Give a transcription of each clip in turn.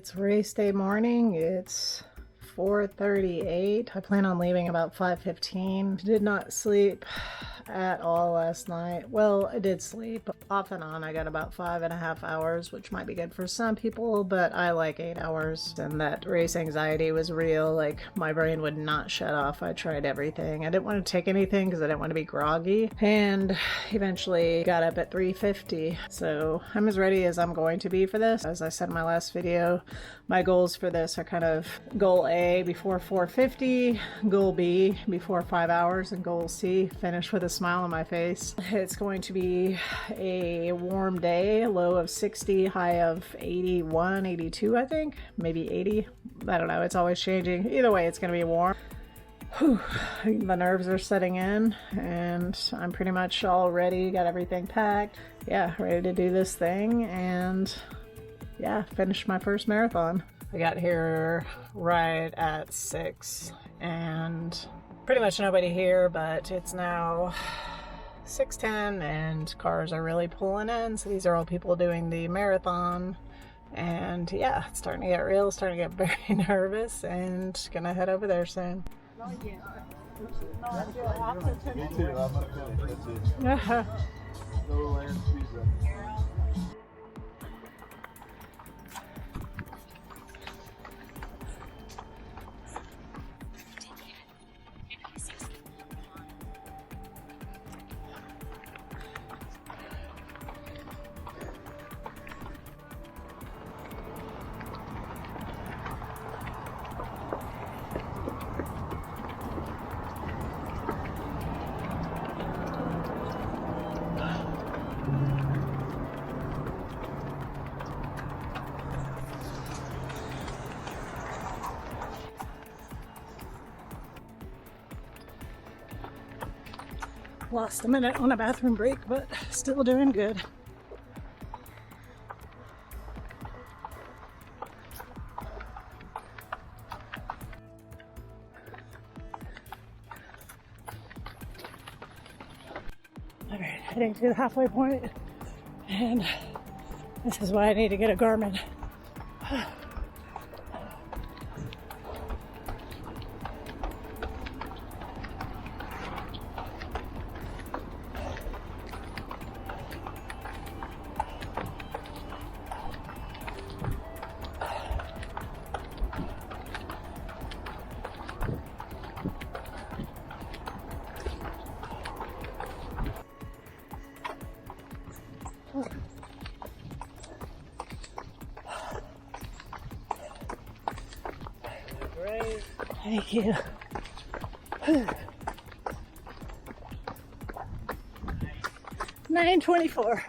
It's race day morning. It's 4:38. I plan on leaving about 5:15. Did not sleep at all last night. Well, I did sleep off and on. I got about 5.5 hours, which might be good for some people, but I like 8 hours. And that race anxiety was real. Like, my brain would not shut off. I tried everything. I didn't want to take anything because I didn't want to be groggy, and eventually got up at 3:50. So I'm as ready as I'm going to be for this. As I said in my last video, my goals for this are kind of goal A before 4:50, goal B before 5 hours, and goal C finish with a smile on my face. It's going to be a warm day, low of 60, high of 81, 82, I think, maybe 80. I don't know, it's always changing. Either way, it's going to be warm. Whew. The nerves are setting in, and I'm pretty much all ready, got everything packed. Yeah, ready to do this thing and yeah, finish my first marathon. I got here right at 6 and pretty much nobody here, but it's now 6:10 and cars are really pulling in. So these are all people doing the marathon. And yeah, it's starting to get real, starting to get very nervous, and gonna head over there soon. Lost a minute on a bathroom break, but still doing good. All right, heading to the halfway point, and this is why I need to get a Garmin. Great. Thank you. 9:24.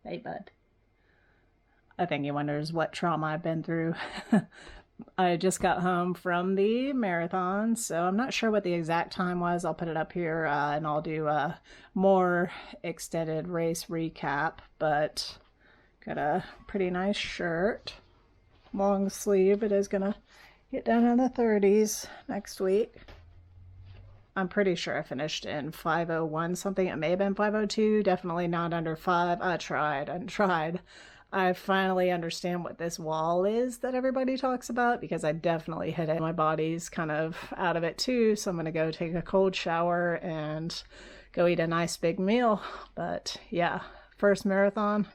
Hey, bud. I think he wonders what trauma I've been through. I just got home from the marathon, so I'm not sure what the exact time was. I'll put it up here and I'll do a more extended race recap, but got a pretty nice shirt, long sleeve. It is gonna get down in the 30s next week. I'm pretty sure I finished in 5:01 something. It may have been 5:02, definitely not under 5. I tried. I finally understand what this wall is that everybody talks about, because I definitely hit it. My body's kind of out of it too, so I'm gonna go take a cold shower and go eat a nice big meal. But yeah, first marathon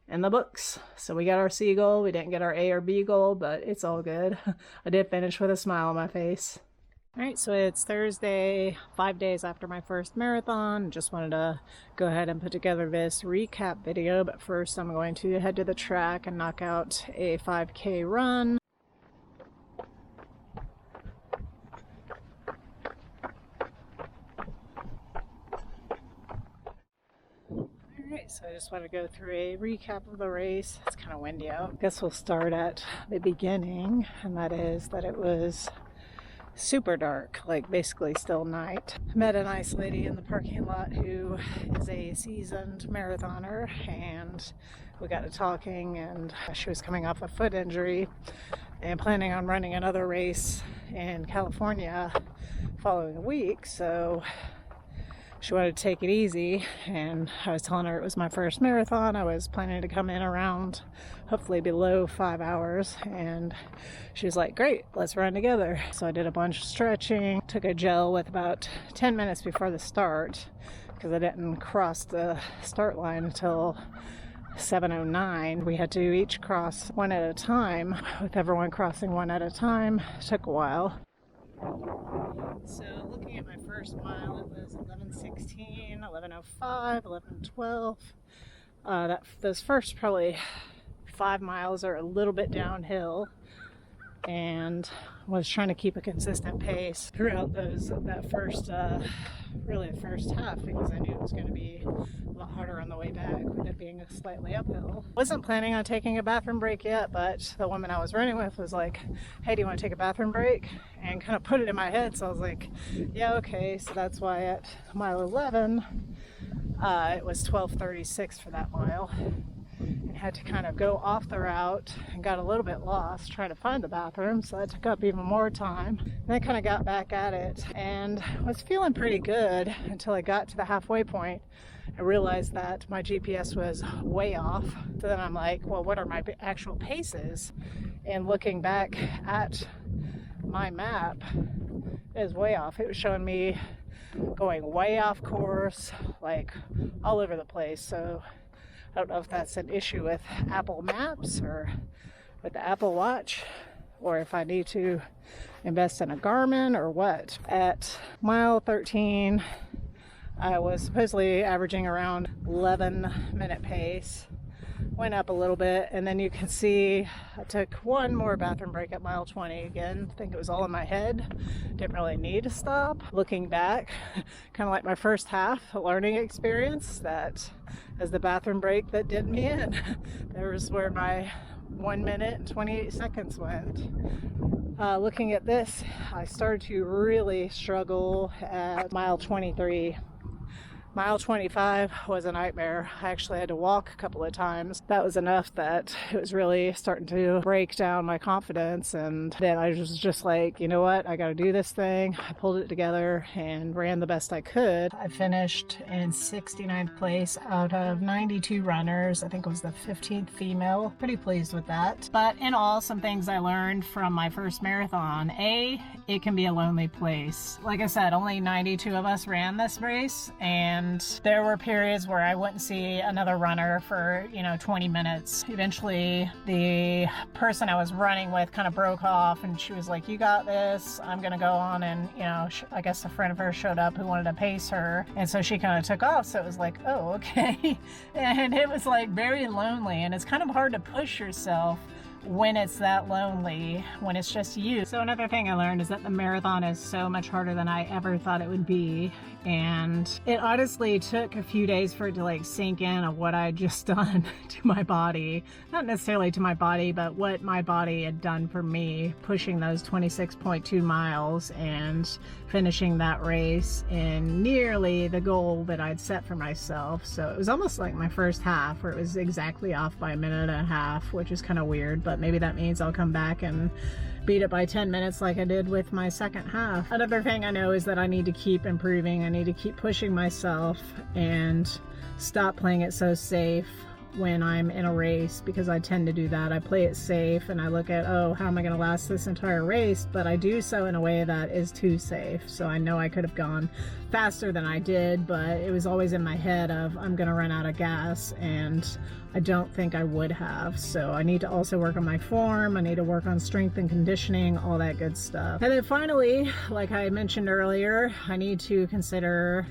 in the books. So we got our C goal. We didn't get our A or B goal, but it's all good. I did finish with a smile on my face. All right, so it's Thursday, 5 days after my first marathon. Just wanted to go ahead and put together this recap video, but first I'm going to head to the track and knock out a 5K run. Alright, so I just want to go through a recap of the race. It's kind of windy out. I guess we'll start at the beginning, and that is that it was super dark, like basically still night. I met a nice lady in the parking lot who is a seasoned marathoner, and we got to talking, and she was coming off a foot injury and planning on running another race in California following week, so she wanted to take it easy, and I was telling her it was my first marathon. I was planning to come in around hopefully below 5 hours, and she was like, great, let's run together. So I did a bunch of stretching, took a gel with about 10 minutes before the start because I didn't cross the start line until 7:09. We had to each cross one at a time. With everyone crossing one at a time, it took a while. So looking at my first mile, it was 11:16, 11:05, 11:12. Those first probably 5 miles are a little bit downhill, and was trying to keep a consistent pace throughout that first half, because I knew it was going to be a lot harder on the way back with it being slightly uphill. Wasn't planning on taking a bathroom break yet, but the woman I was running with was like, hey, do you want to take a bathroom break? And kind of put it in my head, so I was like, yeah, okay. So that's why at mile 11 it was 12:36 for that mile, and had to kind of go off the route and got a little bit lost trying to find the bathroom, so that took up even more time. And then kind of got back at it and was feeling pretty good until I got to the halfway point. I realized that my GPS was way off. So then I'm like, well, what are my actual paces? And looking back at my map, it was way off. It was showing me going way off course, like all over the place. So I don't know if that's an issue with Apple Maps or with the Apple Watch, or if I need to invest in a Garmin or what. At mile 13, I was supposedly averaging around 11-minute pace. Went up a little bit, and then you can see I took one more bathroom break at mile 20 again. I think it was all in my head. Didn't really need to stop. Looking back, kind of like my first half, a learning experience, that as the bathroom break that did me in. There was where my 1 minute and 28 seconds went. Looking at this, I started to really struggle at mile 23. Mile 25 was a nightmare. I actually had to walk a couple of times. That was enough that it was really starting to break down my confidence, and then I was just like, you know what, I gotta do this thing. I pulled it together and ran the best I could. I finished in 69th place out of 92 runners. I think it was the 15th female. Pretty pleased with that. But in all, some things I learned from my first marathon. A, it can be a lonely place. Like I said, only 92 of us ran this race, and there were periods where I wouldn't see another runner for 20 minutes. Eventually the person I was running with kind of broke off, and she was like, you got this, I'm gonna go on. And I guess a friend of hers showed up who wanted to pace her, and so she kind of took off. So it was like, oh, okay. And it was like very lonely, and it's kind of hard to push yourself when it's that lonely, when it's just you. So another thing I learned is that the marathon is so much harder than I ever thought it would be, and it honestly took a few days for it to like sink in of what I had just done to my body. Not necessarily to my body, but what my body had done for me, pushing those 26.2 miles and finishing that race in nearly the goal that I'd set for myself. So it was almost like my first half where it was exactly off by a minute and a half, which is kind of weird, but maybe that means I'll come back and beat it by 10 minutes like I did with my second half. Another thing I know is that I need to keep improving. I need to keep pushing myself and stop playing it so safe when I'm in a race, because I tend to do that. I play it safe and I look at, oh, how am I going to last this entire race? But I do so in a way that is too safe. So I know I could have gone faster than I did, but it was always in my head of I'm going to run out of gas, and I don't think I would have. So I need to also work on my form. I need to work on strength and conditioning, all that good stuff. And then finally, like I mentioned earlier, I need to consider,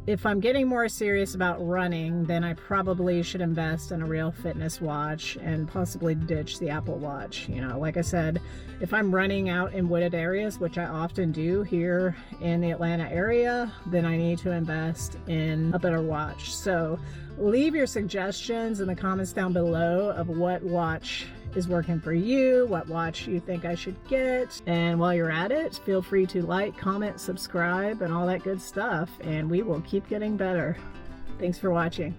if I'm getting more serious about running, then I probably should invest in a real fitness watch and possibly ditch the Apple Watch. You know, like I said, if I'm running out in wooded areas, which I often do here in the Atlanta area, then I need to invest in a better watch. So leave your suggestions in the comments down below of what watch is working for you, what watch you think I should get. And while you're at it, feel free to like, comment, subscribe, and all that good stuff, and we will keep getting better. Thanks for watching.